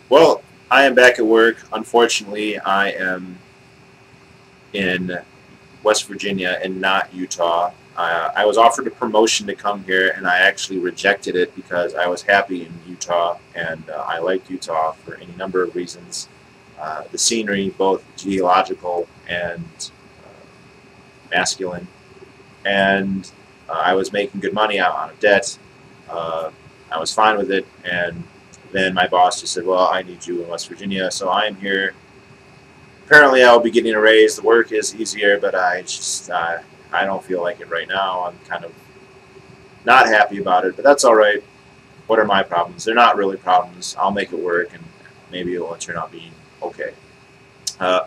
Well, I am back at work. Unfortunately, I am in West Virginia and not Utah. I was offered a promotion to come here, and I actually rejected it because I was happy in Utah, and I like Utah for any number of reasons. The scenery, both geological and masculine, and I was making good money out of debt. Uh, I was fine with it, and then my boss just said, "Well, I need you in West Virginia," so I am here. Apparently, I'll be getting a raise. The work is easier, but I don't feel like it right now. I'm kind of not happy about it, but that's all right. What are my problems? They're not really problems. I'll make it work, and maybe it will turn out being okay. Uh,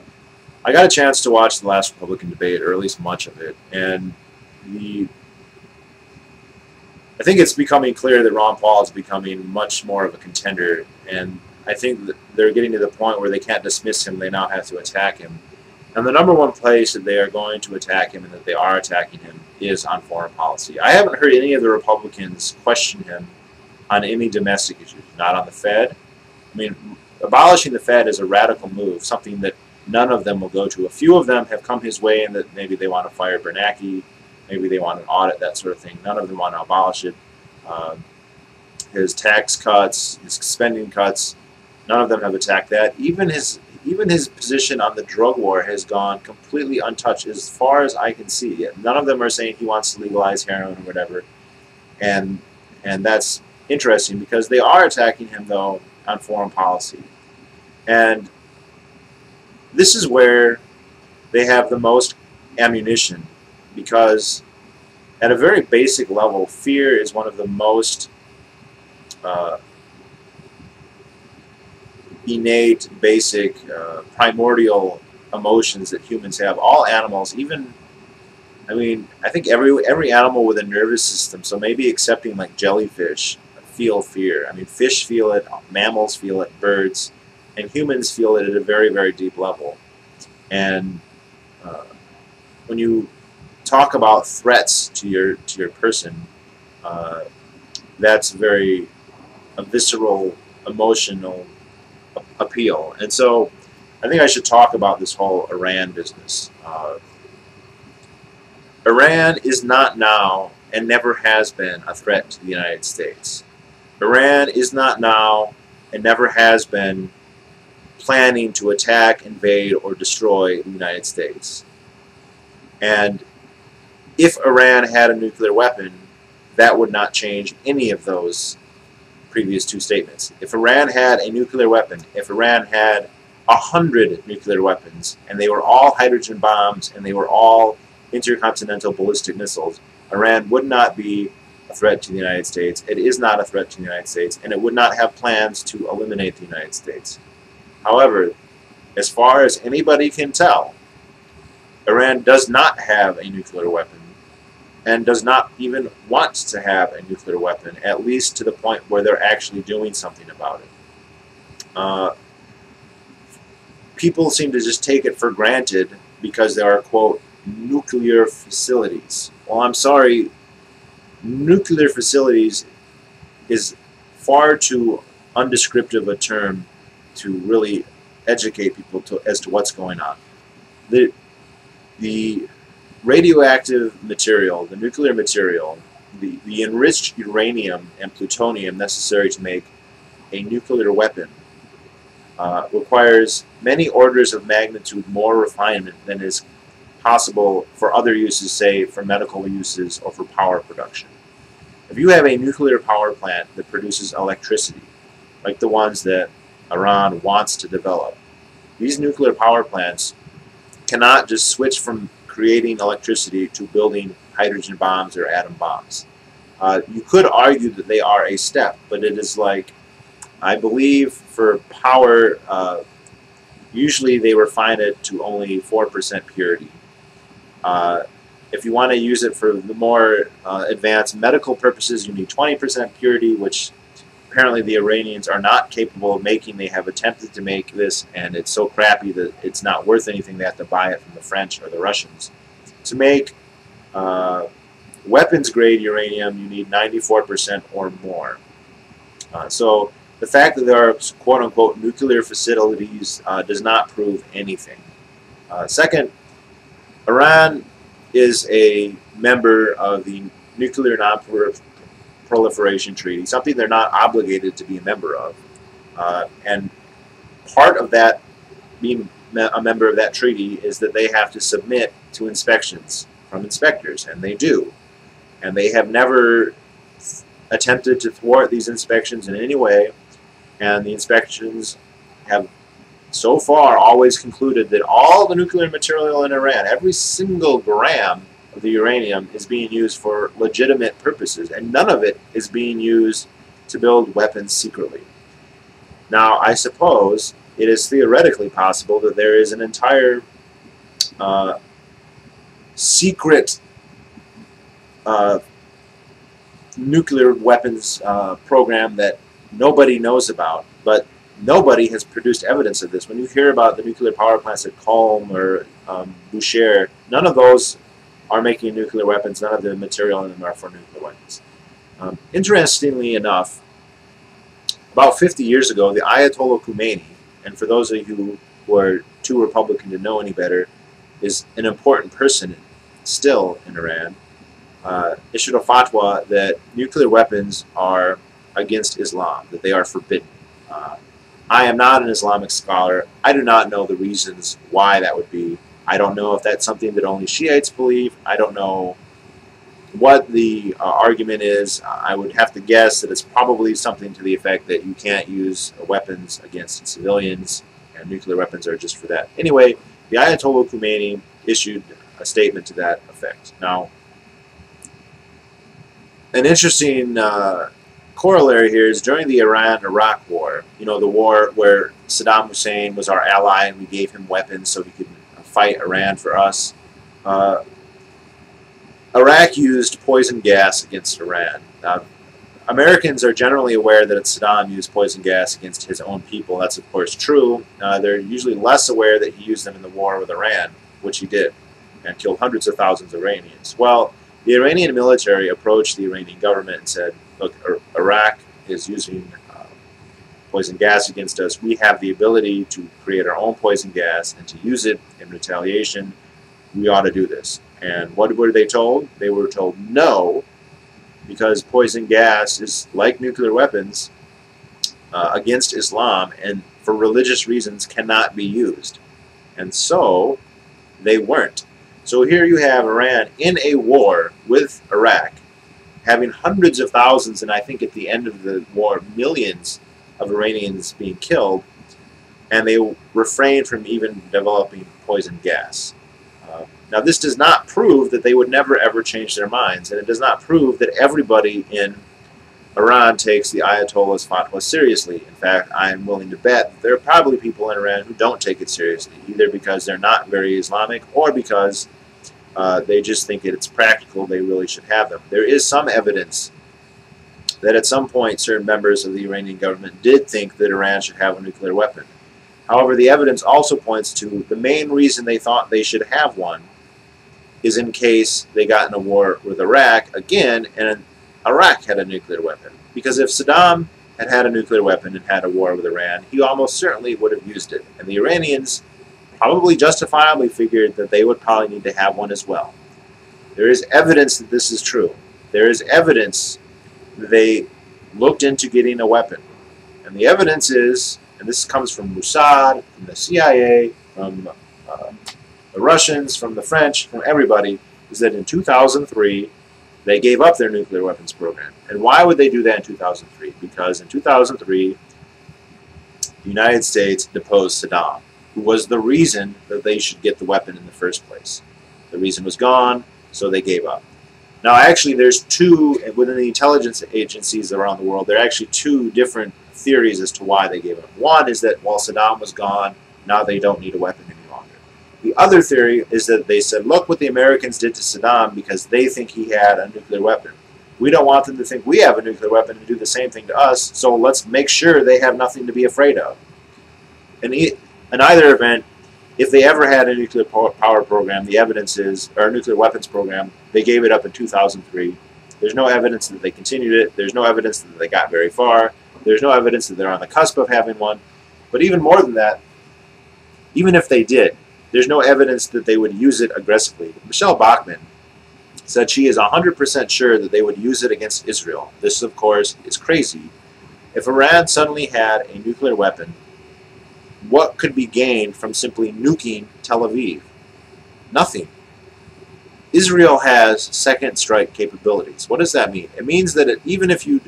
I got a chance to watch the last Republican debate, or at least much of it, and the I think it's becoming clear that Ron Paul is becoming much more of a contender, and I think that they're getting to the point where they can't dismiss him. They now have to attack him. And the number one place that they are going to attack him and that they are attacking him is on foreign policy. I haven't heard any of the Republicans question him on any domestic issues, not on the Fed. I mean, abolishing the Fed is a radical move, something that none of them will go to. A few of them have come his way in that maybe they want to fire Bernanke, maybe they want an audit, that sort of thing. None of them want to abolish it. His tax cuts, his spending cuts, none of them have attacked that. Even his position on the drug war has gone completely untouched as far as I can see. None of them are saying he wants to legalize heroin or whatever. And that's interesting because they are attacking him, though, on foreign policy. And this is where they have the most ammunition because at a very basic level, fear is one of the most innate, basic, primordial emotions that humans have. All animals, even, I mean, I think every animal with a nervous system, so maybe excepting like jellyfish, feel fear. I mean, fish feel it, mammals feel it, birds, and humans feel it at a very, very deep level. And when you talk about threats to your person, that's a visceral, emotional appeal. And so I think I should talk about this whole Iran business. Iran is not now and never has been a threat to the United States. Iran is not now and never has been planning to attack, invade, or destroy the United States. And if Iran had a nuclear weapon, that would not change any of those previous two statements. If Iran had a nuclear weapon, if Iran had 100 nuclear weapons, and they were all hydrogen bombs, and they were all intercontinental ballistic missiles, Iran would not be a threat to the United States. It is not a threat to the United States, and it would not have plans to eliminate the United States. However, as far as anybody can tell, Iran does not have a nuclear weapon and does not even want to have a nuclear weapon, at least to the point where they're actually doing something about it. People seem to just take it for granted because there are, quote, nuclear facilities. Well, I'm sorry, nuclear facilities is far too undescriptive a term to really educate people as to what's going on. The radioactive material, the nuclear material, the enriched uranium and plutonium necessary to make a nuclear weapon requires many orders of magnitude more refinement than is possible for other uses, say for medical uses or for power production. If you have a nuclear power plant that produces electricity, like the ones that Iran wants to develop, these nuclear power plants cannot just switch from creating electricity to building hydrogen bombs or atom bombs. You could argue that they are a step, but it is like, I believe for power, usually they refine it to only 4% purity. If you want to use it for the more advanced medical purposes, you need 20% purity, which apparently the Iranians are not capable of making. They have attempted to make this, and it's so crappy that it's not worth anything. They have to buy it from the French or the Russians. To make weapons-grade uranium, you need 94% or more. So the fact that there are quote-unquote nuclear facilities does not prove anything. Second, Iran is a member of the Nuclear Non-Proliferation Treaty, something they're not obligated to be a member of. And part of that, being a member of that treaty, is that they have to submit to inspections from inspectors, and they do. And they have never attempted to thwart these inspections in any way, and the inspections have so far always concluded that all the nuclear material in Iran, every single gram of the uranium, is being used for legitimate purposes, and none of it is being used to build weapons secretly. Now, I suppose it is theoretically possible that there is an entire secret nuclear weapons program that nobody knows about, but nobody has produced evidence of this. When you hear about the nuclear power plants at Qom or Bushehr, none of those are making nuclear weapons. None of the material in them are for nuclear weapons. Interestingly enough, about 50 years ago, the Ayatollah Khomeini, and for those of you who are too Republican to know any better, is an important person still in Iran, issued a fatwa that nuclear weapons are against Islam, that they are forbidden. I am not an Islamic scholar. I do not know the reasons why that would be. I don't know if that's something that only Shiites believe. I don't know what the argument is. I would have to guess that it's probably something to the effect that you can't use weapons against civilians, and nuclear weapons are just for that. Anyway, the Ayatollah Khomeini issued a statement to that effect. Now, an interesting corollary here is during the Iran-Iraq war, you know, the war where Saddam Hussein was our ally and we gave him weapons so he could fight Iran for us. Iraq used poison gas against Iran. Americans are generally aware that Saddam used poison gas against his own people. That's, of course, true. They're usually less aware that he used them in the war with Iran, which he did, and killed hundreds of thousands of Iranians. Well, the Iranian military approached the Iranian government and said, look, Iraq is using poison gas against us. We have the ability to create our own poison gas and to use it in retaliation. We ought to do this. And what were they told? They were told no, because poison gas is like nuclear weapons against Islam and for religious reasons cannot be used. And so they weren't. So here you have Iran in a war with Iraq, having hundreds of thousands, and I think at the end of the war, millions of Iranians being killed, and they refrained from even developing poison gas. Now, this does not prove that they would never ever change their minds, and it does not prove that everybody in Iran takes the Ayatollah's fatwa seriously. In fact, I am willing to bet that there are probably people in Iran who don't take it seriously, either because they're not very Islamic or because they just think it's practical, they really should have them. There is some evidence that at some point certain members of the Iranian government did think that Iran should have a nuclear weapon. However, the evidence also points to the main reason they thought they should have one is in case they got in a war with Iraq again and Iraq had a nuclear weapon. Because if Saddam had had a nuclear weapon and had a war with Iran, he almost certainly would have used it. And the Iranians probably justifiably figured that they would probably need to have one as well. There is evidence that this is true. There is evidence that they looked into getting a weapon. And the evidence is, and this comes from Mossad, from the CIA, from the Russians, from the French, from everybody, is that in 2003, they gave up their nuclear weapons program. And why would they do that in 2003? Because in 2003, the United States deposed Saddam, who was the reason that they should get the weapon in the first place. The reason was gone, so they gave up. Now, actually, there's two, within the intelligence agencies around the world, there are actually two different theories as to why they gave up. One is that while Saddam was gone, now they don't need a weapon any longer. The other theory is that they said, look what the Americans did to Saddam because they think he had a nuclear weapon. We don't want them to think we have a nuclear weapon and do the same thing to us, so let's make sure they have nothing to be afraid of. And in either event, if they ever had a nuclear power program, the evidence is, or a nuclear weapons program, they gave it up in 2003. There's no evidence that they continued it. There's no evidence that they got very far. There's no evidence that they're on the cusp of having one. But even more than that, even if they did, there's no evidence that they would use it aggressively. Michelle Bachmann said she is 100% sure that they would use it against Israel. This, of course, is crazy. If Iran suddenly had a nuclear weapon, what could be gained from simply nuking Tel Aviv? Nothing. Israel has second strike capabilities. What does that mean? It means that even if you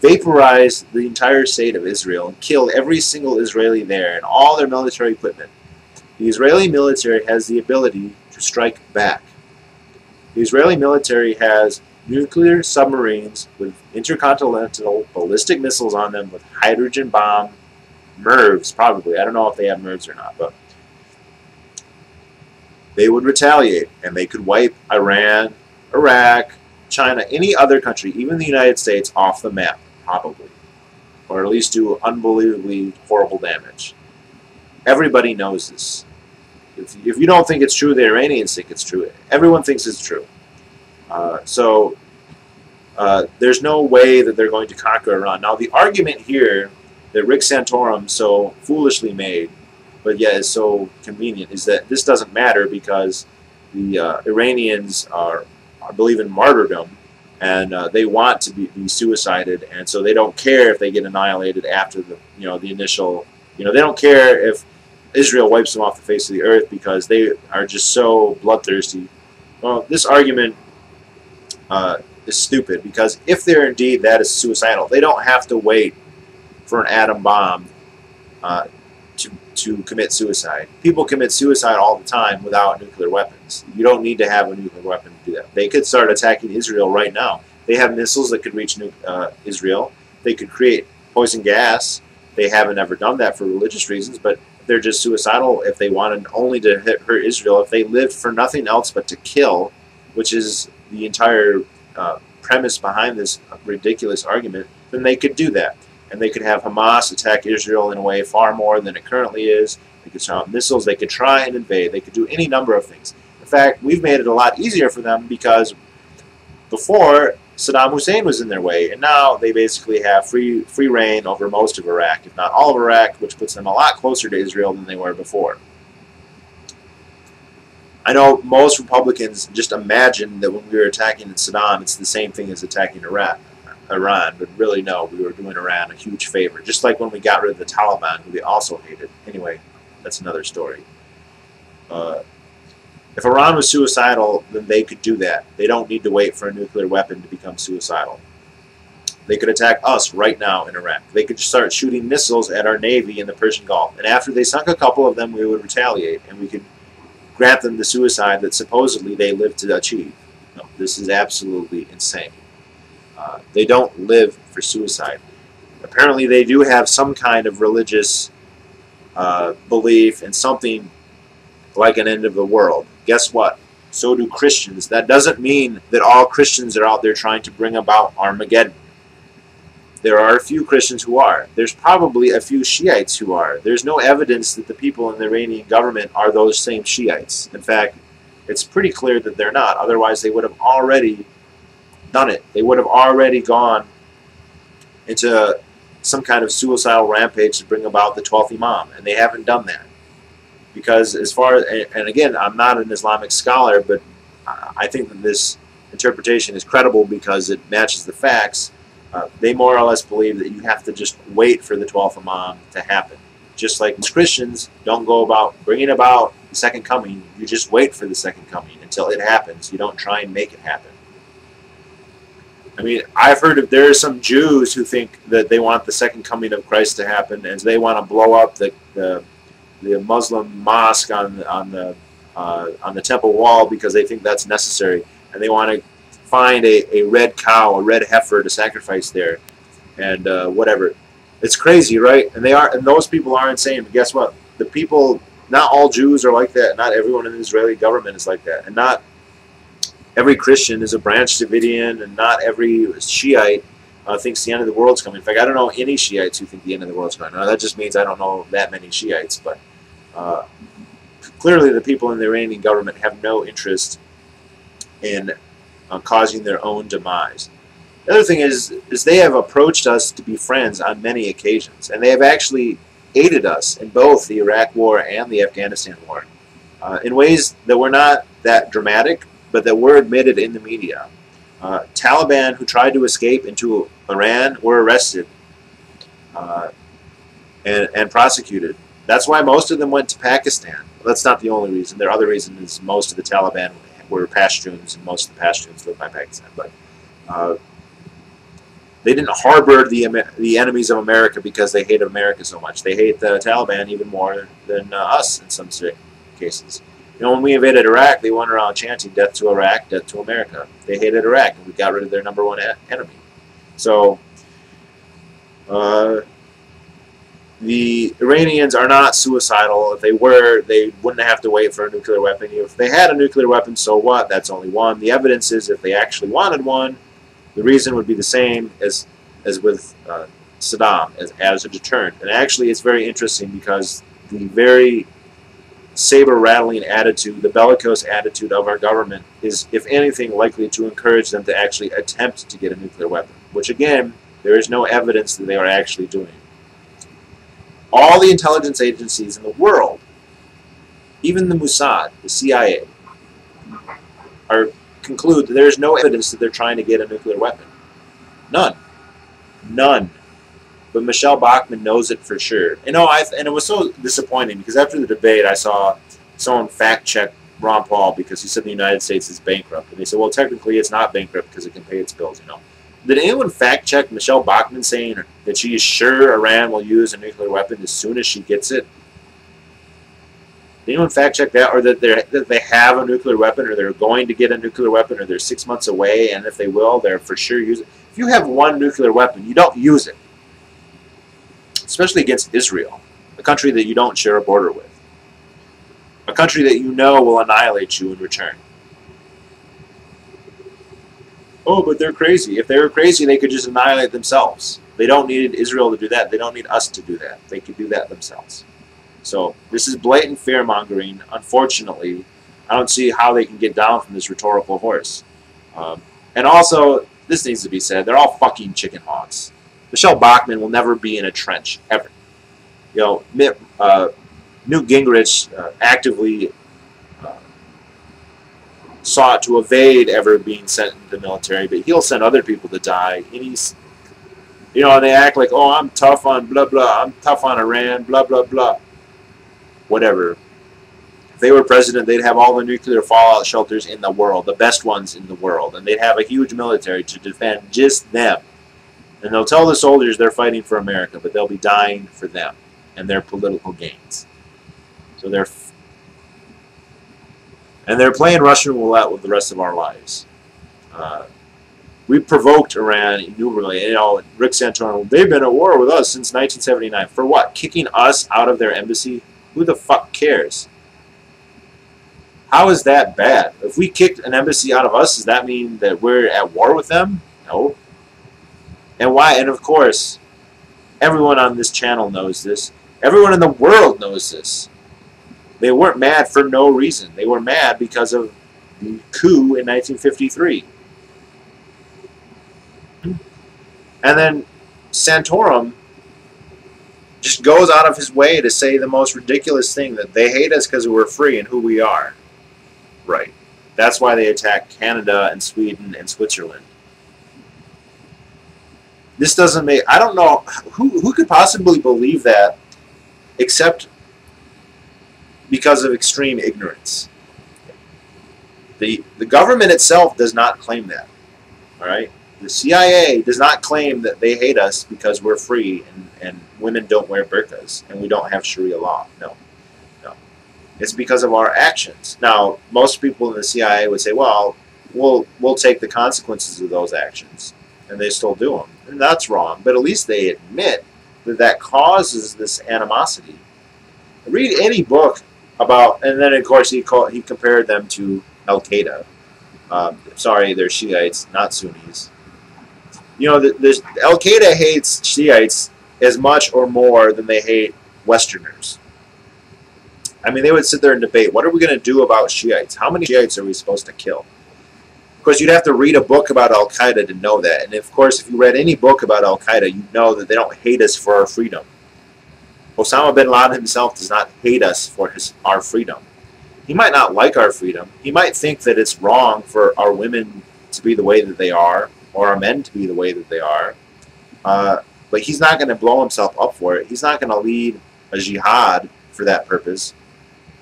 vaporize the entire state of Israel and kill every single Israeli there and all their military equipment, the Israeli military has the ability to strike back. The Israeli military has nuclear submarines with intercontinental ballistic missiles on them with hydrogen bomb MIRVs, probably. I don't know if they have MIRVs or not, but they would retaliate, and they could wipe Iran, Iraq, China, any other country, even the United States, off the map, probably. Or at least do unbelievably horrible damage. Everybody knows this. If you don't think it's true, the Iranians think it's true. Everyone thinks it's true. There's no way that they're going to conquer Iran. Now, the argument here that Rick Santorum so foolishly made, but yet is so convenient, is that this doesn't matter because the Iranians believe in martyrdom, and they want to be suicided, and so they don't care if they get annihilated after the initial. They don't care if Israel wipes them off the face of the earth because they are just so bloodthirsty. Well, this argument is stupid because if they're indeed that is suicidal, they don't have to wait for an atom bomb to commit suicide. People commit suicide all the time without nuclear weapons. You don't need to have a nuclear weapon to do that. They could start attacking Israel right now. They have missiles that could reach Israel. They could create poison gas. They haven't ever done that for religious reasons, but they're just suicidal if they wanted only to hurt Israel. If they lived for nothing else but to kill, which is the entire premise behind this ridiculous argument, then they could do that. And they could have Hamas attack Israel in a way far more than it currently is. They could send out missiles. They could try and invade. They could do any number of things. In fact, we've made it a lot easier for them because before, Saddam Hussein was in their way, and now they basically have free reign over most of Iraq, if not all of Iraq, which puts them a lot closer to Israel than they were before. I know most Republicans just imagine that when we were attacking Saddam, it's the same thing as attacking Iran, but really no, we were doing Iran a huge favor, just like when we got rid of the Taliban, who they also hated. Anyway, that's another story. If Iran was suicidal, then they could do that. They don't need to wait for a nuclear weapon to become suicidal. They could attack us right now in Iraq. They could start shooting missiles at our Navy in the Persian Gulf. And after they sunk a couple of them, we would retaliate, and we could grant them the suicide that supposedly they live to achieve. No, this is absolutely insane. They don't live for suicide. Apparently they do have some kind of religious belief in something like an end of the world. Guess what? So do Christians. That doesn't mean that all Christians are out there trying to bring about Armageddon. There are a few Christians who are. There's probably a few Shiites who are. There's no evidence that the people in the Iranian government are those same Shiites. In fact, it's pretty clear that they're not. Otherwise, they would have already done it. They would have already gone into some kind of suicidal rampage to bring about the 12th Imam, and they haven't done that. Because as far as, and again, I'm not an Islamic scholar, but I think that this interpretation is credible because it matches the facts. They more or less believe that you have to just wait for the 12th Imam to happen. Just like Christians don't go about bringing about the second coming, you just wait for the second coming until it happens. You don't try and make it happen. I mean, I've heard there are some Jews who think that they want the second coming of Christ to happen, and they want to blow up the Muslim mosque on the temple wall because they think that's necessary, and they want to find a red cow, a red heifer to sacrifice there, and whatever. It's crazy, right? And those people are insane. But guess what? The people, not all Jews are like that. Not everyone in the Israeli government is like that, and not every Christian is a Branch Davidian, and not every Shiite thinks the end of the world's coming. In fact, I don't know any Shiites who think the end of the world's coming. Now, that just means I don't know that many Shiites, but clearly the people in the Iranian government have no interest in causing their own demise. The other thing is they have approached us to be friends on many occasions, and they have actually aided us in both the Iraq War and the Afghanistan War in ways that were not that dramatic, but that were admitted in the media. Taliban who tried to escape into Iran were arrested and prosecuted. That's why most of them went to Pakistan. That's not the only reason. The other reason is most of the Taliban were Pashtuns, and most of the Pashtuns lived by Pakistan. But they didn't harbor the enemies of America because they hate America so much. They hate the Taliban even more than us in some cases. You know, when we invaded Iraq, they went around chanting "Death to Iraq, Death to America." They hated Iraq, and we got rid of their number one enemy. So the Iranians are not suicidal. If they were, they wouldn't have to wait for a nuclear weapon. If they had a nuclear weapon, so what? That's only one. The evidence is if they actually wanted one, the reason would be the same as with Saddam, as a deterrent. And actually, it's very interesting because the very saber-rattling attitude, the bellicose attitude of our government is, if anything, likely to encourage them to actually attempt to get a nuclear weapon, which, again, there is no evidence that they are actually doing. All the intelligence agencies in the world, even the Mossad, the CIA, conclude that there is no evidence that they're trying to get a nuclear weapon. None. None. But Michelle Bachmann knows it for sure. You know, and it was so disappointing because after the debate, I saw someone fact-check Ron Paul because he said the United States is bankrupt. And they said, well, technically it's not bankrupt because it can pay its bills, you know. Did anyone fact-check Michelle Bachmann saying that she is sure Iran will use a nuclear weapon as soon as she gets it? Did anyone fact-check that? Or that they have a nuclear weapon, or they're going to get a nuclear weapon, or they're 6 months away, and if they will, they're for sure using it? If you have one nuclear weapon, you don't use it. Especially against Israel, a country that you don't share a border with. A country that you know will annihilate you in return. Oh, but they're crazy. If they were crazy, they could just annihilate themselves. They don't need Israel to do that. They don't need us to do that. They could do that themselves. So this is blatant fear-mongering. Unfortunately, I don't see how they can get down from this rhetorical horse. And also, this needs to be said, they're all fucking chicken hawks. Michelle Bachmann will never be in a trench, ever. You know, Newt Gingrich actively sought to evade ever being sent into the military, but he'll send other people to die. And he's, you know, they act like, oh, I'm tough on blah, blah, I'm tough on Iran, blah, blah, blah. Whatever. If they were president, they'd have all the nuclear fallout shelters in the world, the best ones in the world, and they'd have a huge military to defend just them. And they'll tell the soldiers they're fighting for America, but they'll be dying for them and their political gains. So they're playing Russian roulette with the rest of our lives. We provoked Iran innumerably. You know, Rick Santorum, they've been at war with us since 1979. For what? Kicking us out of their embassy? Who the fuck cares? How is that bad? If we kicked an embassy out of us, does that mean that we're at war with them? No. And why? And of course, everyone on this channel knows this. Everyone in the world knows this. They weren't mad for no reason. They were mad because of the coup in 1953. And then Santorum just goes out of his way to say the most ridiculous thing, that they hate us because we're free and who we are. Right. That's why they attacked Canada and Sweden and Switzerland. This doesn't make... I don't know... Who could possibly believe that except because of extreme ignorance? The government itself does not claim that. All right? The CIA does not claim that they hate us because we're free and women don't wear burqas and we don't have Sharia law. No. No. It's because of our actions. Now, most people in the CIA would say, well, we'll take the consequences of those actions. And they still do them. And that's wrong. But at least they admit that that causes this animosity. Read any book about, and then of course he compared them to Al-Qaeda. Sorry, they're Shiites, not Sunnis. You know, Al-Qaeda hates Shiites as much or more than they hate Westerners. I mean, they would sit there and debate, what are we going to do about Shiites? How many Shiites are we supposed to kill? Of course, you'd have to read a book about Al-Qaeda to know that. And of course, if you read any book about Al-Qaeda, you know that they don't hate us for our freedom. Osama bin Laden himself does not hate us for our freedom. He might not like our freedom. He might think that it's wrong for our women to be the way that they are, or our men to be the way that they are. But he's not going to blow himself up for it. He's not going to lead a jihad for that purpose.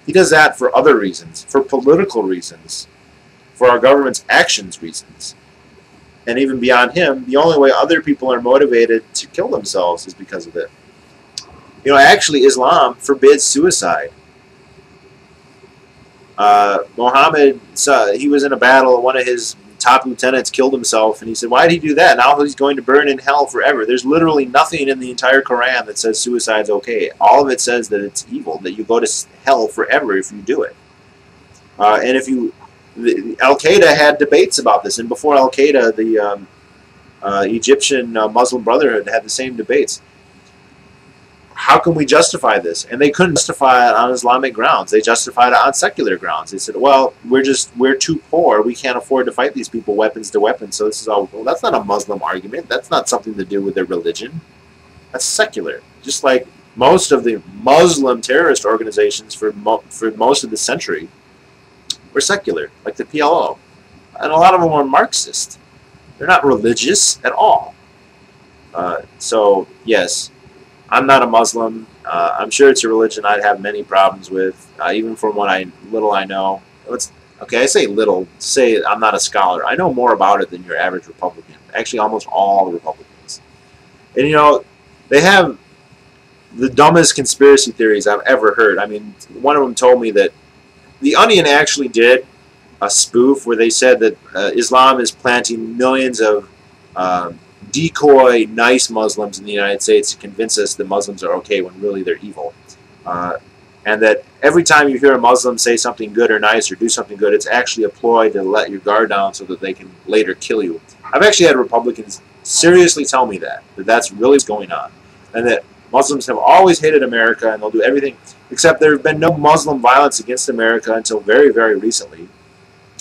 He does that for other reasons, for political reasons, for our government's actions reasons. And even beyond him, the only way other people are motivated to kill themselves is because of it. You know, actually, Islam forbids suicide. Muhammad, he was in a battle, one of his top lieutenants killed himself, and he said, why did he do that? Now he's going to burn in hell forever. There's literally nothing in the entire Quran that says suicide's okay. All of it says that it's evil, that you go to hell forever if you do it. And if you... Al-Qaeda had debates about this, and before Al-Qaeda, the Egyptian Muslim Brotherhood had the same debates. How can we justify this? And they couldn't justify it on Islamic grounds. They justified it on secular grounds. They said, well, we're too poor. We can't afford to fight these people weapons to weapons. So this is all, well, that's not a Muslim argument. That's not something to do with their religion. That's secular. Just like most of the Muslim terrorist organizations for most of the century were secular, like the PLO. And a lot of them were Marxist. They're not religious at all. So, yes, I'm not a Muslim. I'm sure it's a religion I'd have many problems with, even from what little I know. Okay, I say little. Say I'm not a scholar. I know more about it than your average Republican. Actually, almost all Republicans. And, you know, they have the dumbest conspiracy theories I've ever heard. I mean, one of them told me that The Onion actually did a spoof where they said that Islam is planting millions of decoy nice Muslims in the United States to convince us that Muslims are okay when really they're evil. And that every time you hear a Muslim say something good or nice or do something good, it's actually a ploy to let your guard down so that they can later kill you. I've actually had Republicans seriously tell me that that's really what's going on. And that Muslims have always hated America and they'll do everything, except there have been no Muslim violence against America until very, very recently.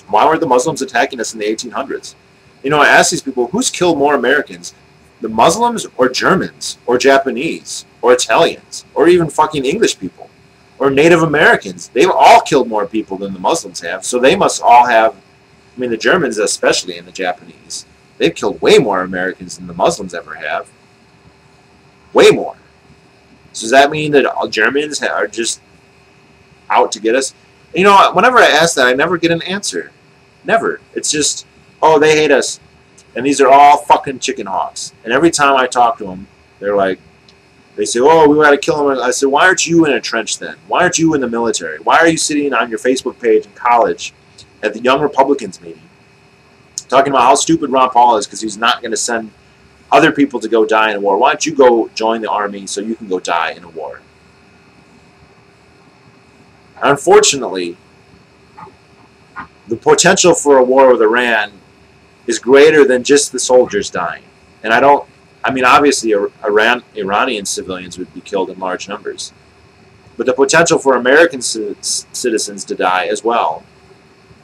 Why weren't the Muslims attacking us in the 1800s? You know, I ask these people, who's killed more Americans? The Muslims or Germans or Japanese or Italians or even fucking English people or Native Americans? They've all killed more people than the Muslims have, so they must all have, I mean the Germans especially and the Japanese, they've killed way more Americans than the Muslims ever have. Way more. So does that mean that all Germans are just out to get us? You know, whenever I ask that, I never get an answer. Never. It's just, oh, they hate us. And these are all fucking chicken hawks. And every time I talk to them, they're like, they say, oh, we got to kill them. I said, why aren't you in a trench then? Why aren't you in the military? Why are you sitting on your Facebook page in college at the Young Republicans meeting talking about how stupid Ron Paul is because he's not going to send other people to go die in a war? Why don't you go join the army so you can go die in a war? Unfortunately, the potential for a war with Iran is greater than just the soldiers dying. And I mean, obviously, Iranian civilians would be killed in large numbers. But the potential for American citizens to die as well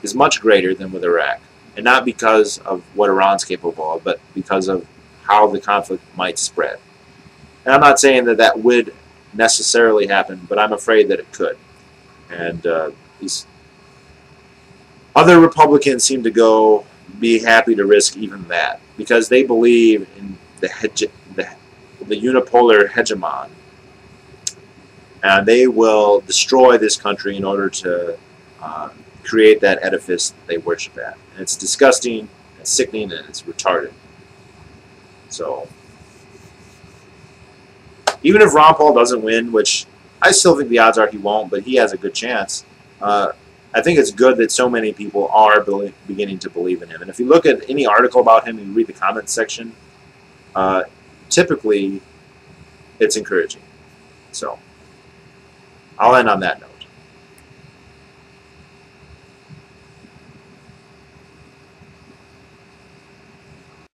is much greater than with Iraq. And not because of what Iran's capable of, but because of how the conflict might spread. And I'm not saying that that would necessarily happen, but I'm afraid that it could. And these other Republicans seem to be happy to risk even that, because they believe in the unipolar hegemon, and they will destroy this country in order to create that edifice that they worship at. And it's disgusting, it's sickening, and it's retarded. So, even if Ron Paul doesn't win, which I still think the odds are he won't, but he has a good chance, I think it's good that so many people are beginning to believe in him. And if you look at any article about him and you read the comments section, typically it's encouraging. So, I'll end on that note.